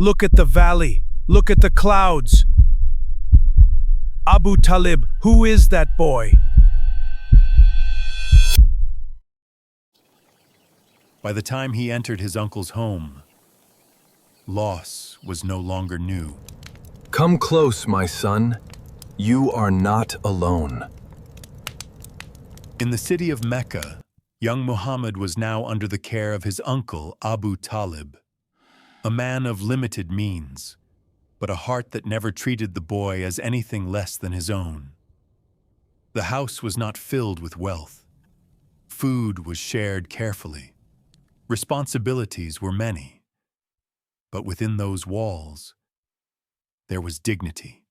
Look at the valley. Look at the clouds. Abu Talib, who is that boy? By the time he entered his uncle's home, loss was no longer new. Come close, my son. You are not alone. In the city of Mecca, young Muhammad was now under the care of his uncle Abu Talib, a man of limited means, but a heart that never treated the boy as anything less than his own. The house was not filled with wealth. Food was shared carefully. Responsibilities were many. But within those walls, there was dignity.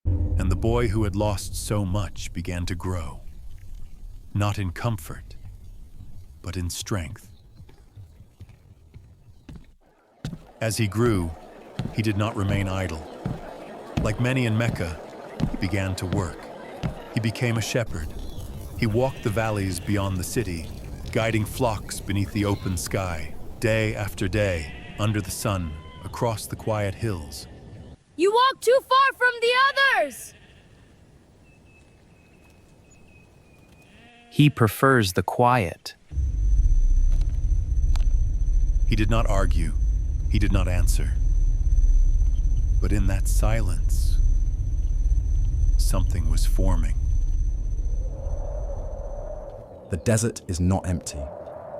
And the boy who had lost so much began to grow, not in comfort, but in strength. As he grew, he did not remain idle. Like many in Mecca, he began to work. He became a shepherd. He walked the valleys beyond the city, guiding flocks beneath the open sky, day after day, under the sun, across the quiet hills. You walk too far from the others! He prefers the quiet. He did not argue. He did not answer. But in that silence, something was forming. The desert is not empty.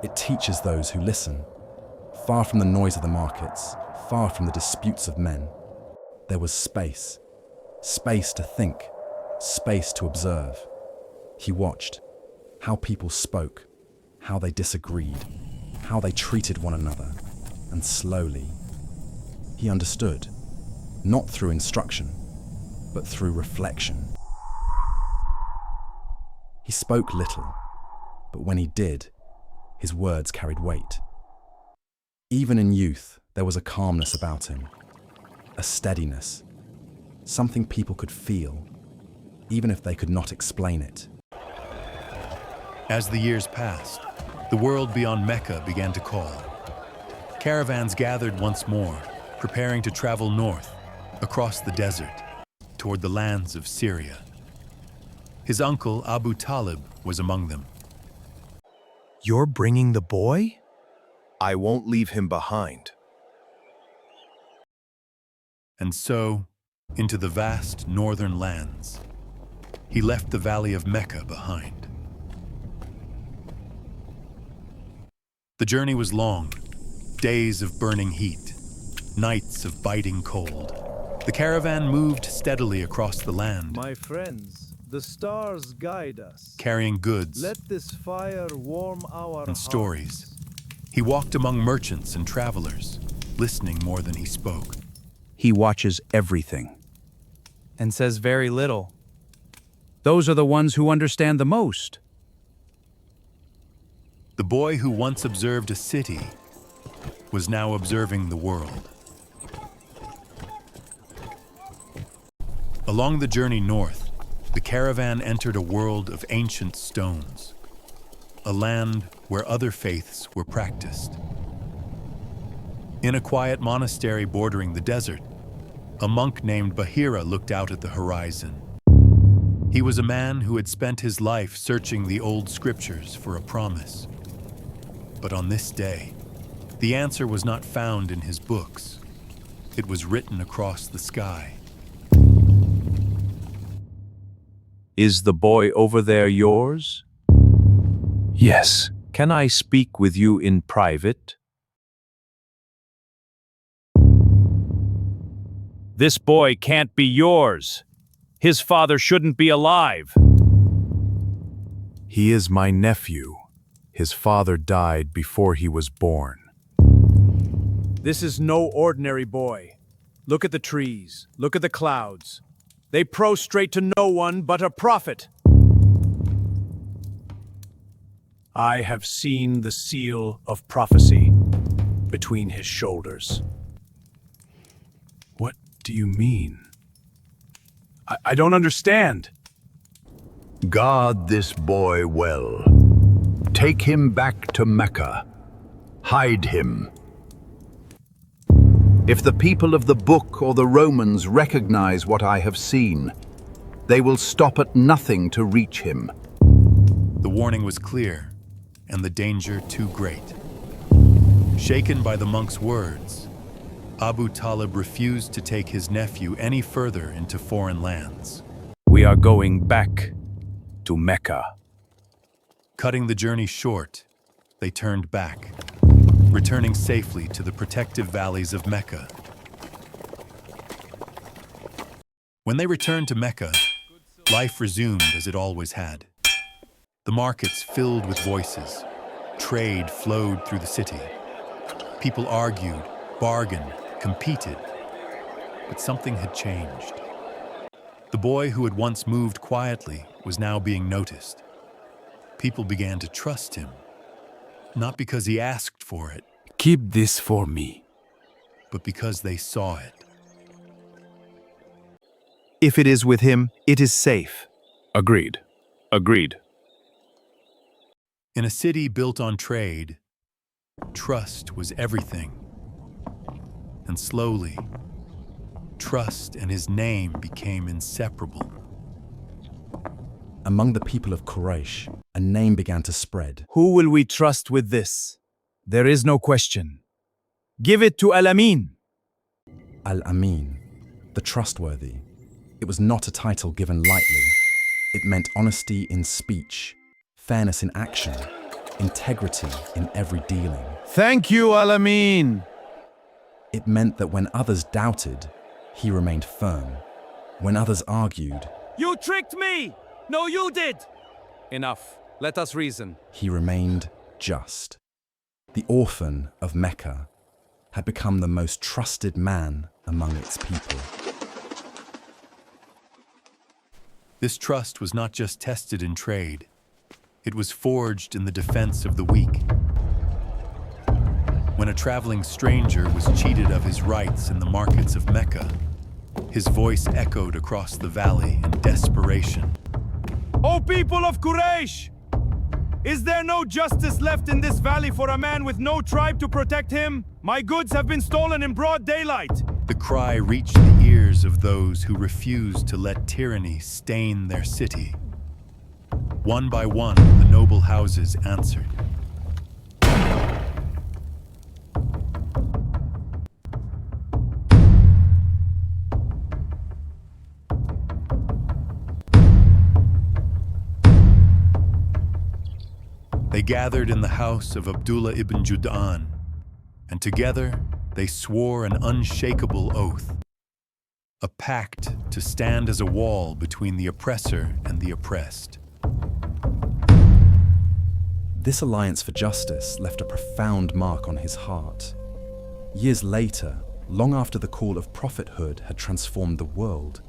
It teaches those who listen. Far from the noise of the markets, far from the disputes of men, there was space. Space to think, space to observe. He watched how people spoke, how they disagreed, how they treated one another, and slowly, he understood, not through instruction, but through reflection. He spoke little, but when he did, his words carried weight. Even in youth, there was a calmness about him, a steadiness, something people could feel, even if they could not explain it. As the years passed, the world beyond Mecca began to call. Caravans gathered once more, preparing to travel north, across the desert, toward the lands of Syria. His uncle, Abu Talib, was among them. You're bringing the boy? I won't leave him behind. And so, into the vast northern lands, he left the valley of Mecca behind. The journey was long, days of burning heat, nights of biting cold. The caravan moved steadily across the land, My friends, the stars guide us. carrying goods Let this fire warm our and stories. He walked among merchants and travelers, listening more than he spoke. He watches everything. And says very little. Those are the ones who understand the most. The boy who once observed a city was now observing the world. Along the journey north, the caravan entered a world of ancient stones, a land where other faiths were practiced. In a quiet monastery bordering the desert, a monk named Bahira looked out at the horizon. He was a man who had spent his life searching the old scriptures for a promise. But on this day, the answer was not found in his books. It was written across the sky. Is the boy over there yours? Yes. Can I speak with you in private? This boy can't be yours. His father shouldn't be alive. He is my nephew. His father died before he was born. This is no ordinary boy. Look at the trees. Look at the clouds. They prostrate to no one but a prophet. I have seen the seal of prophecy between his shoulders. What do you mean? I don't understand. Guard this boy well. Take him back to Mecca. Hide him. If the people of the book or the Romans recognize what I have seen, they will stop at nothing to reach him. The warning was clear, and the danger too great. Shaken by the monk's words, Abu Talib refused to take his nephew any further into foreign lands. We are going back to Mecca. Cutting the journey short, they turned back, returning safely to the protective valleys of Mecca. When they returned to Mecca, life resumed as it always had. The markets filled with voices. Trade flowed through the city. People argued, bargained, competed. But something had changed. The boy who had once moved quietly was now being noticed. People began to trust him, not because he asked for it, Keep this for me. but because they saw it. If it is with him, it is safe. Agreed. Agreed. In a city built on trade, trust was everything. And slowly, trust and his name became inseparable. Among the people of Quraysh, a name began to spread. Who will we trust with this? There is no question. Give it to Al-Amin. Al-Amin, the trustworthy. It was not a title given lightly. It meant honesty in speech, fairness in action, integrity in every dealing. Thank you, Al-Amin. It meant that when others doubted, he remained firm. When others argued, You tricked me! No, you did! Enough. Let us reason. he remained just. The orphan of Mecca had become the most trusted man among its people. This trust was not just tested in trade, it was forged in the defense of the weak. When a traveling stranger was cheated of his rights in the markets of Mecca, his voice echoed across the valley in desperation. O people of Quraysh! Is there no justice left in this valley for a man with no tribe to protect him? My goods have been stolen in broad daylight. The cry reached the ears of those who refused to let tyranny stain their city. One by one, the noble houses answered. They gathered in the house of Abdullah ibn Jud'an, and together they swore an unshakable oath, a pact to stand as a wall between the oppressor and the oppressed. This alliance for justice left a profound mark on his heart. Years later, long after the call of prophethood had transformed the world,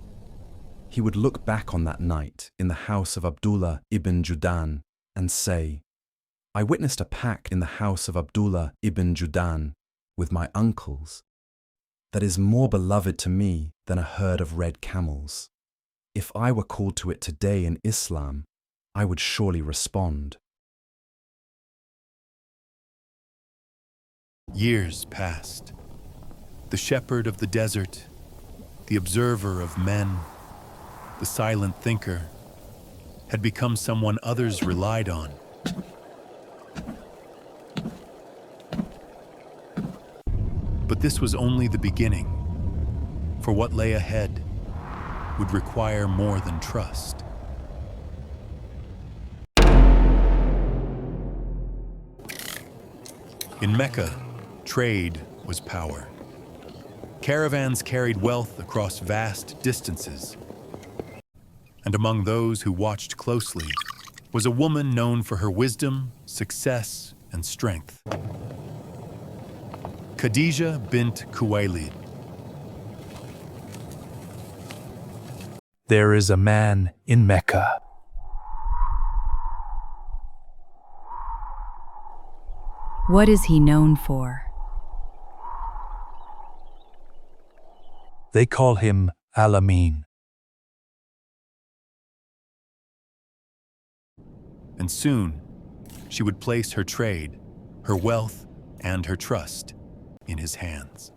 he would look back on that night in the house of Abdullah ibn Jud'an and say, I witnessed a pact in the house of Abdullah ibn Jud'an with my uncles that is more beloved to me than a herd of red camels. If I were called to it today in Islam, I would surely respond. Years passed. The shepherd of the desert, the observer of men, the silent thinker, had become someone others relied on. But this was only the beginning, for what lay ahead would require more than trust. In Mecca, trade was power. Caravans carried wealth across vast distances. And among those who watched closely was a woman known for her wisdom, success, and strength. Khadija bint Khuwaylid. There is a man in Mecca. What is he known for? They call him Al-Amin. And soon, she would place her trade, her wealth, and her trust in his hands.